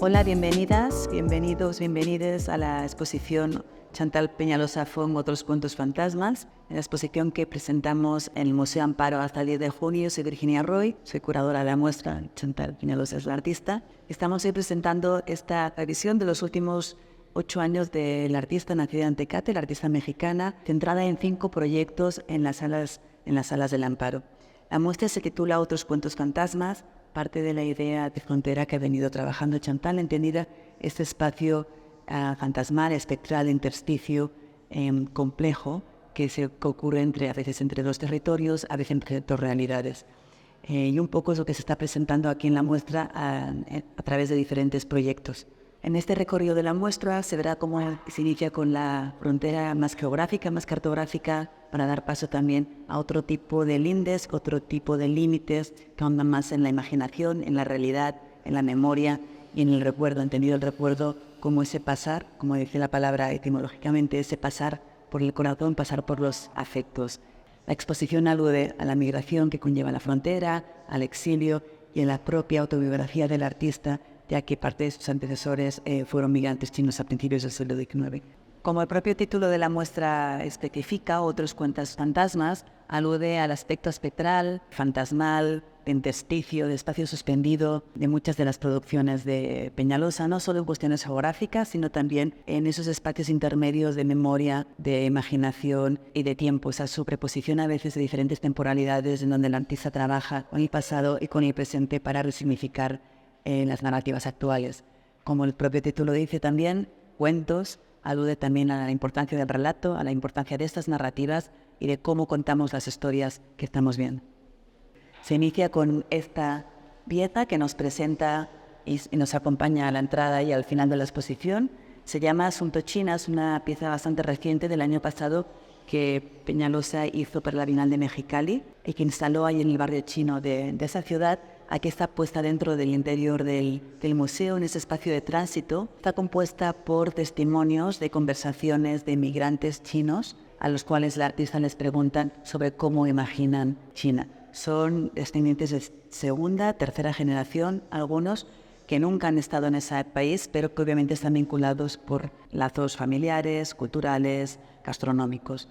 Hola, bienvenidas, bienvenidos, bienvenides a la exposición Chantal Peñalosa Fong, Otros Cuentos Fantasmas, en la exposición que presentamos en el Museo Amparo hasta el 10 de junio. Soy Virginia Roy, soy curadora de la muestra, Chantal Peñalosa es la artista. Estamos hoy presentando esta revisión de los últimos 8 años del artista nacida en Tecate, la artista mexicana, centrada en 5 proyectos en las salas del Amparo. La muestra se titula Otros Cuentos Fantasmas, parte de la idea de frontera que ha venido trabajando Chantal, entendida este espacio fantasmal, espectral, intersticio, complejo, que ocurre a veces entre dos territorios, a veces entre dos realidades. Y un poco es lo que se está presentando aquí en la muestra a través de diferentes proyectos. En este recorrido de la muestra se verá cómo se inicia con la frontera más geográfica, más cartográfica, para dar paso también a otro tipo de lindes, otro tipo de límites que ahondan más en la imaginación, en la realidad, en la memoria y en el recuerdo, entendido el recuerdo como ese pasar, como dice la palabra etimológicamente, ese pasar por el corazón, pasar por los afectos. La exposición alude a la migración que conlleva la frontera, al exilio y en la propia autobiografía del artista, ya que parte de sus antecesores fueron migrantes chinos a principios del siglo XIX. Como el propio título de la muestra especifica, Otros Cuentos Fantasmas alude al aspecto espectral, fantasmal, de intersticio, de espacio suspendido de muchas de las producciones de Peñalosa, no solo en cuestiones geográficas, sino también en esos espacios intermedios de memoria, de imaginación y de tiempo, esa superposición a veces de diferentes temporalidades en donde el artista trabaja con el pasado y con el presente para resignificar las narrativas actuales. Como el propio título dice también, cuentos, alude también a la importancia del relato, a la importancia de estas narrativas y de cómo contamos las historias que estamos viendo. Se inicia con esta pieza que nos presenta y nos acompaña a la entrada y al final de la exposición. Se llama Asunto China, es una pieza bastante reciente del año pasado que Peñalosa hizo para la Bienal de Mexicali y que instaló ahí en el barrio chino de esa ciudad. Aquí está puesta dentro del interior del museo, en ese espacio de tránsito. Está compuesta por testimonios de conversaciones de migrantes chinos a los cuales el artista les preguntan sobre cómo imaginan China. Son descendientes de segunda, tercera generación, algunos que nunca han estado en ese país, pero que obviamente están vinculados por lazos familiares, culturales, gastronómicos.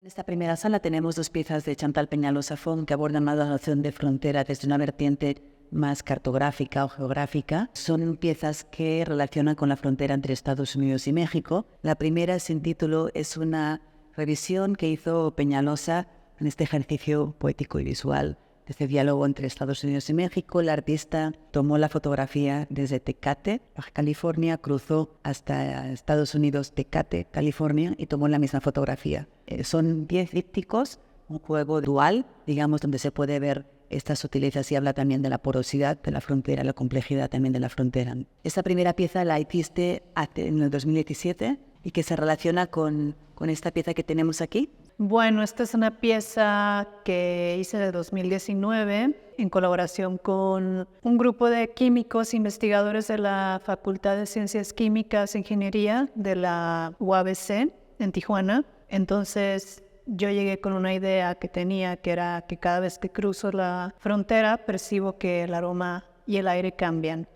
En esta primera sala tenemos 2 piezas de Chantal Peñalosa Fong que abordan más la noción de frontera desde una vertiente más cartográfica o geográfica. Son piezas que relacionan con la frontera entre Estados Unidos y México. La primera, sin título, es una revisión que hizo Peñalosa en este ejercicio poético y visual de este diálogo entre Estados Unidos y México. El artista tomó la fotografía desde Tecate, Baja California, cruzó hasta Estados Unidos, Tecate, California, y tomó la misma fotografía. Son 10 dípticos, un juego dual, digamos, donde se puede ver estas sutilezas y habla también de la porosidad de la frontera, la complejidad también de la frontera. Esta primera pieza la hiciste en el 2017 y que se relaciona con esta pieza que tenemos aquí. Bueno, esta es una pieza que hice de 2019 en colaboración con un grupo de químicos, investigadores de la Facultad de Ciencias Químicas e Ingeniería de la UABC en Tijuana. Entonces yo llegué con una idea que tenía, que era que cada vez que cruzo la frontera percibo que el aroma y el aire cambian.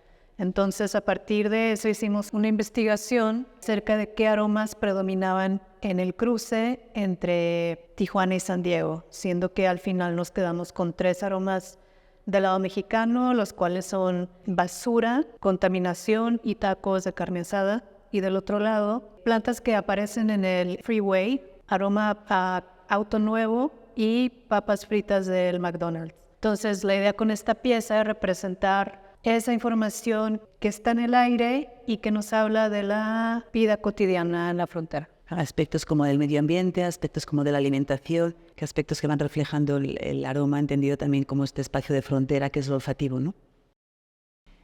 Entonces, a partir de eso hicimos una investigación acerca de qué aromas predominaban en el cruce entre Tijuana y San Diego, siendo que al final nos quedamos con 3 aromas del lado mexicano, los cuales son basura, contaminación y tacos de carne asada. Y del otro lado, plantas que aparecen en el freeway, aroma a auto nuevo y papas fritas del McDonald's. Entonces, la idea con esta pieza es representar esa información que está en el aire y que nos habla de la vida cotidiana en la frontera. Aspectos como del medio ambiente, aspectos como de la alimentación, que aspectos que van reflejando el aroma, entendido también como este espacio de frontera que es lo olfativo, ¿no?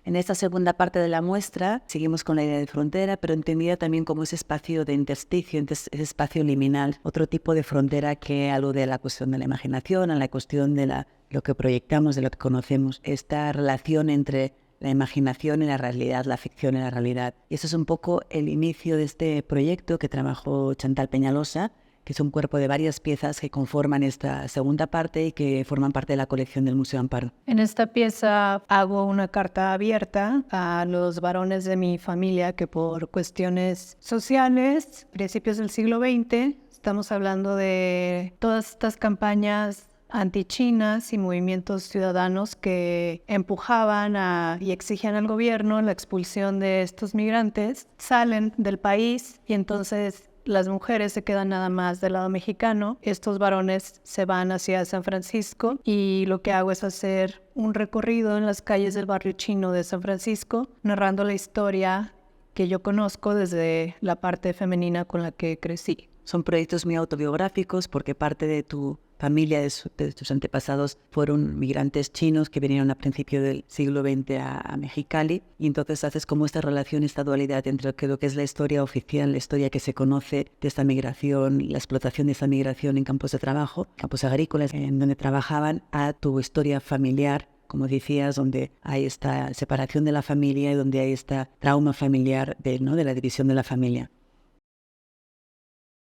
En esta segunda parte de la muestra seguimos con la idea de frontera, pero entendida también como ese espacio de intersticio, ese espacio liminal, otro tipo de frontera que alude a la cuestión de la imaginación, a la cuestión de lo que proyectamos, de lo que conocemos, esta relación entre la imaginación y la realidad, la ficción y la realidad. Y eso es un poco el inicio de este proyecto que trabajó Chantal Peñalosa, que es un cuerpo de varias piezas que conforman esta segunda parte y que forman parte de la colección del Museo Amparo. En esta pieza hago una carta abierta a los varones de mi familia que por cuestiones sociales, principios del siglo XX, estamos hablando de todas estas campañas antichinas y movimientos ciudadanos que empujaban y exigían al gobierno la expulsión de estos migrantes, salen del país y entonces las mujeres se quedan nada más del lado mexicano, estos varones se van hacia San Francisco y lo que hago es hacer un recorrido en las calles del barrio chino de San Francisco, narrando la historia que yo conozco desde la parte femenina con la que crecí. Son proyectos muy autobiográficos porque parte de tu familia, de tus antepasados, fueron migrantes chinos que vinieron a principios del siglo XX a Mexicali, y entonces haces como esta relación, esta dualidad entre lo que es la historia oficial, la historia que se conoce de esta migración, la explotación de esta migración en campos de trabajo, campos agrícolas, en donde trabajaban, a tu historia familiar, como decías, donde hay esta separación de la familia y donde hay esta trauma familiar de la división de la familia.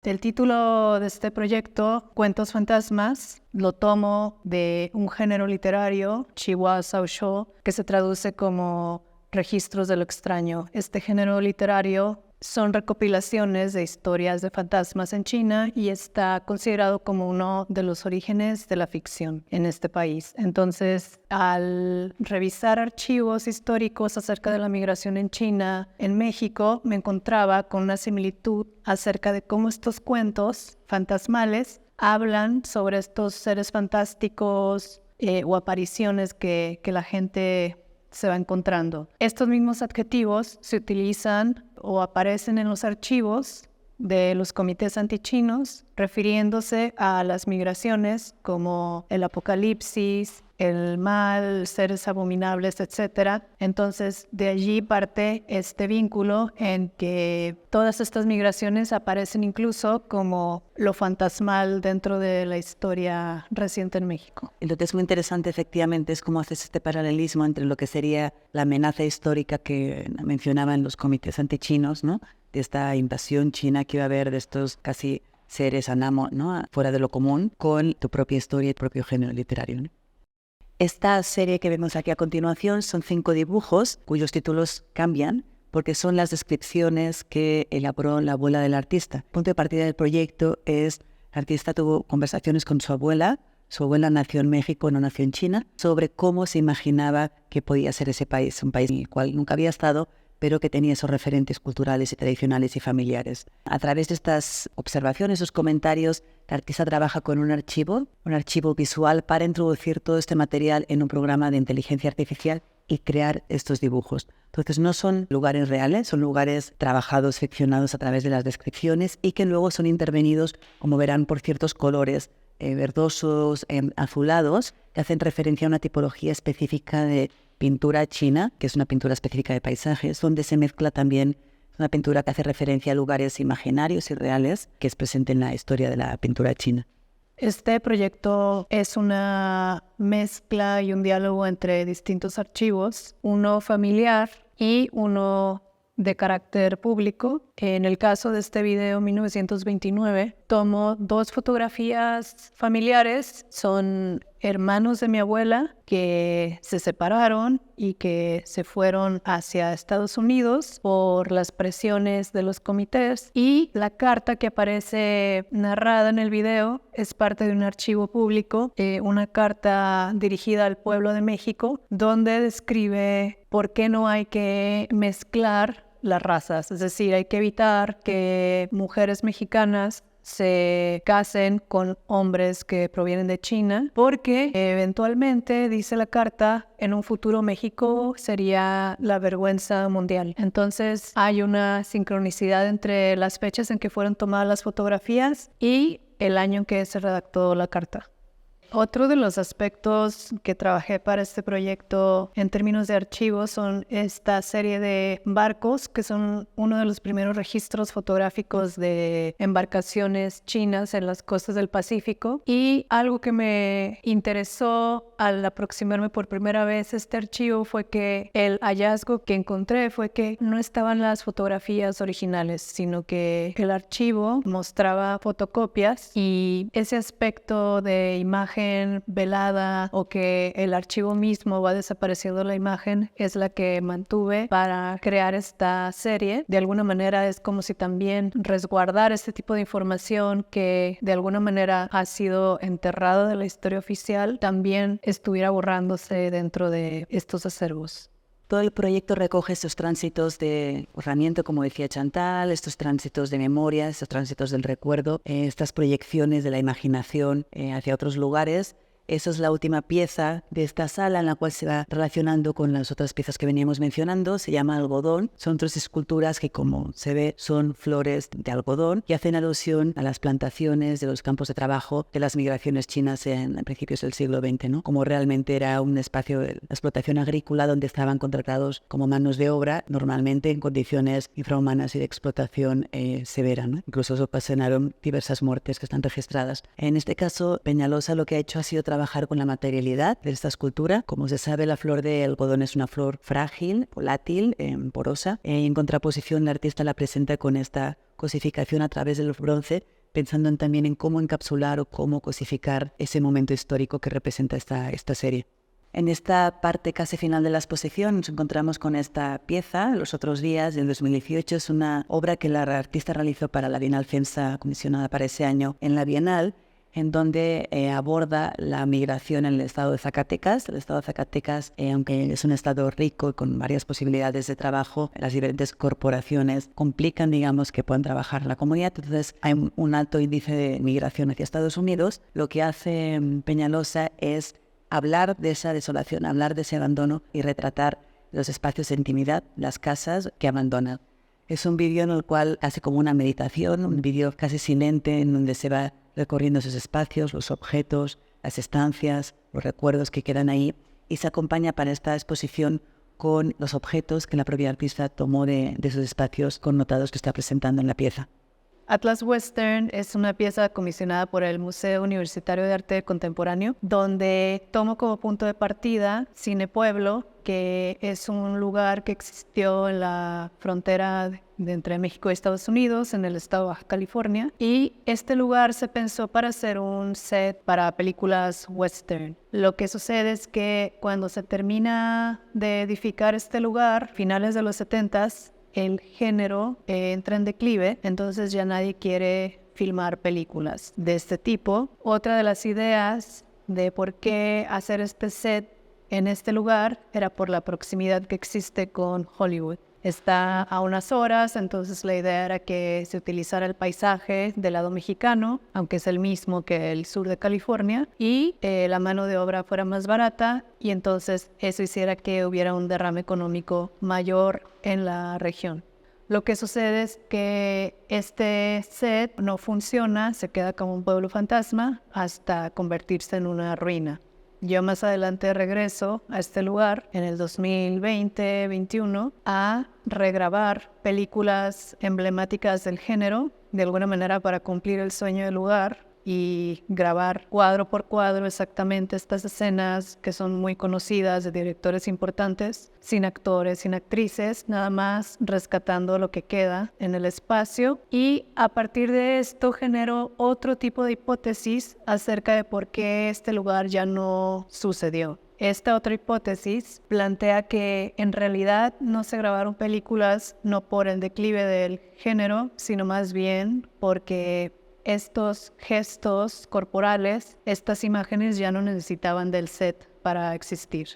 El título de este proyecto, Cuentos Fantasmas, lo tomo de un género literario, Chihuahua Saosho, que se traduce como registros de lo extraño. Este género literario son recopilaciones de historias de fantasmas en China y está considerado como uno de los orígenes de la ficción en este país. Entonces, al revisar archivos históricos acerca de la migración en China, en México, me encontraba con una similitud acerca de cómo estos cuentos fantasmales hablan sobre estos seres fantásticos o apariciones que la gente se va encontrando. Estos mismos adjetivos se utilizan o aparecen en los archivos de los comités antichinos, refiriéndose a las migraciones como el apocalipsis, el mal, seres abominables, etc. Entonces, de allí parte este vínculo en que todas estas migraciones aparecen incluso como lo fantasmal dentro de la historia reciente en México. Lo que es muy interesante, efectivamente, es cómo haces este paralelismo entre lo que sería la amenaza histórica que mencionaban los comités antichinos, ¿no?, de esta invasión china que iba a haber de estos casi seres anamo, ¿no?, fuera de lo común, con tu propia historia y tu propio género literario, ¿no? Esta serie que vemos aquí a continuación son 5 dibujos cuyos títulos cambian porque son las descripciones que elaboró la abuela del artista. El punto de partida del proyecto es: el artista tuvo conversaciones con su abuela nació en México, no nació en China, sobre cómo se imaginaba que podía ser ese país, un país en el cual nunca había estado, pero que tenía esos referentes culturales y tradicionales y familiares. A través de estas observaciones, esos comentarios, el artista trabaja con un archivo visual para introducir todo este material en un programa de inteligencia artificial y crear estos dibujos. Entonces no son lugares reales, son lugares trabajados, ficcionados a través de las descripciones y que luego son intervenidos, como verán, por ciertos colores verdosos, azulados, que hacen referencia a una tipología específica de pintura china, que es una pintura específica de paisajes, donde se mezcla también una pintura que hace referencia a lugares imaginarios y reales, que es presente en la historia de la pintura china. Este proyecto es una mezcla y un diálogo entre distintos archivos, uno familiar y uno de carácter público. En el caso de este video, 1929, tomo 2 fotografías familiares. Son hermanos de mi abuela que se separaron y que se fueron hacia Estados Unidos por las presiones de los comités. Y la carta que aparece narrada en el video es parte de un archivo público, una carta dirigida al pueblo de México, donde describe por qué no hay que mezclar las razas, es decir, hay que evitar que mujeres mexicanas se casen con hombres que provienen de China, porque eventualmente, dice la carta, en un futuro México sería la vergüenza mundial. Entonces hay una sincronicidad entre las fechas en que fueron tomadas las fotografías y el año en que se redactó la carta. Otro de los aspectos que trabajé para este proyecto en términos de archivos son esta serie de barcos, que son uno de los primeros registros fotográficos de embarcaciones chinas en las costas del Pacífico. Y algo que me interesó al aproximarme por primera vez a este archivo fue que el hallazgo que encontré fue que no estaban las fotografías originales, sino que el archivo mostraba fotocopias, y ese aspecto de imagen velada o que el archivo mismo va desapareciendo la imagen es la que mantuve para crear esta serie. De alguna manera es como si también resguardar este tipo de información que de alguna manera ha sido enterrado de la historia oficial también estuviera borrándose dentro de estos acervos. Todo el proyecto recoge estos tránsitos de borramiento, como decía Chantal, estos tránsitos de memoria, estos tránsitos del recuerdo, estas proyecciones de la imaginación hacia otros lugares. Esa es la última pieza de esta sala en la cual se va relacionando con las otras piezas que veníamos mencionando. Se llama Algodón. Son 3 esculturas que, como se ve, son flores de algodón y hacen alusión a las plantaciones de los campos de trabajo de las migraciones chinas en principios del siglo XX, ¿no? Como realmente era un espacio de explotación agrícola donde estaban contratados como manos de obra, normalmente en condiciones infrahumanas y de explotación severa, ¿no? Incluso se ocasionaron diversas muertes que están registradas. En este caso, Peñalosa lo que ha hecho ha sido trabajar con la materialidad de esta escultura. Como se sabe, la flor de algodón es una flor frágil, volátil, porosa. En contraposición, el artista la presenta con esta cosificación a través del bronce, pensando también en cómo encapsular o cómo cosificar ese momento histórico que representa esta serie. En esta parte casi final de la exposición nos encontramos con esta pieza, Los otros días, del 2018. Es una obra que la artista realizó para la Bienal FEMSA, comisionada para ese año en la Bienal, en donde aborda la migración en el estado de Zacatecas. El estado de Zacatecas, aunque es un estado rico y con varias posibilidades de trabajo, las diferentes corporaciones complican, digamos, que puedan trabajar la comunidad. Entonces hay un alto índice de migración hacia Estados Unidos. Lo que hace Peñalosa es hablar de esa desolación, hablar de ese abandono y retratar los espacios de intimidad, las casas que abandonan. Es un vídeo en el cual hace como una meditación, un vídeo casi silente en donde se va recorriendo esos espacios, los objetos, las estancias, los recuerdos que quedan ahí, y se acompaña para esta exposición con los objetos que la propia artista tomó de esos espacios connotados que está presentando en la pieza. Atlas Western es una pieza comisionada por el Museo Universitario de Arte Contemporáneo, donde tomo como punto de partida Cine Pueblo, que es un lugar que existió en la frontera de entre México y Estados Unidos, en el estado de Baja California. Y este lugar se pensó para hacer un set para películas western. Lo que sucede es que cuando se termina de edificar este lugar, finales de los 70s, el género entra en declive, entonces ya nadie quiere filmar películas de este tipo. Otra de las ideas de por qué hacer este set en este lugar era por la proximidad que existe con Hollywood. Está a unas horas, entonces la idea era que se utilizara el paisaje del lado mexicano, aunque es el mismo que el sur de California, y la mano de obra fuera más barata, y entonces eso hiciera que hubiera un derrame económico mayor en la región. Lo que sucede es que este set no funciona, se queda como un pueblo fantasma hasta convertirse en una ruina. Yo más adelante regreso a este lugar en el 2020-21 a regrabar películas emblemáticas del género, de alguna manera para cumplir el sueño del lugar, y grabar cuadro por cuadro exactamente estas escenas que son muy conocidas de directores importantes, sin actores, sin actrices, nada más rescatando lo que queda en el espacio. Y a partir de esto genero otro tipo de hipótesis acerca de por qué este lugar ya no sucedió. Esta otra hipótesis plantea que en realidad no se grabaron películas no por el declive del género, sino más bien porque estos gestos corporales, estas imágenes ya no necesitaban del set para existir.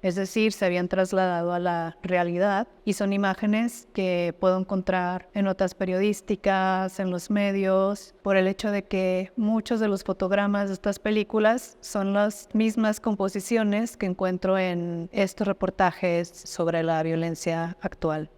Es decir, se habían trasladado a la realidad y son imágenes que puedo encontrar en notas periodísticas, en los medios, por el hecho de que muchos de los fotogramas de estas películas son las mismas composiciones que encuentro en estos reportajes sobre la violencia actual.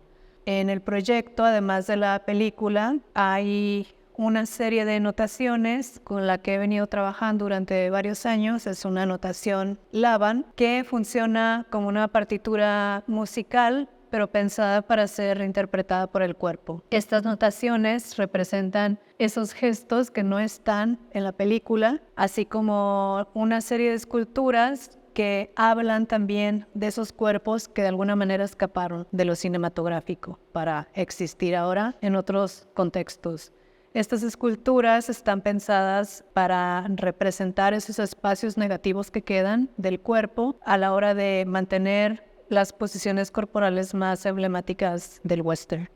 En el proyecto, además de la película, hay una serie de notaciones con la que he venido trabajando durante varios años. Es una notación Laban que funciona como una partitura musical, pero pensada para ser interpretada por el cuerpo. Estas notaciones representan esos gestos que no están en la película, así como una serie de esculturas que hablan también de esos cuerpos que de alguna manera escaparon de lo cinematográfico para existir ahora en otros contextos. Estas esculturas están pensadas para representar esos espacios negativos que quedan del cuerpo a la hora de mantener las posiciones corporales más emblemáticas del western.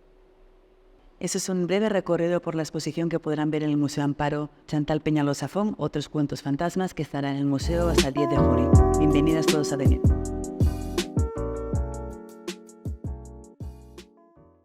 Eso es un breve recorrido por la exposición que podrán ver en el Museo Amparo Chantal Peñalosa Font, otros cuentos fantasmas, que estará en el museo hasta el 10 de junio. Bienvenidas todos a venir.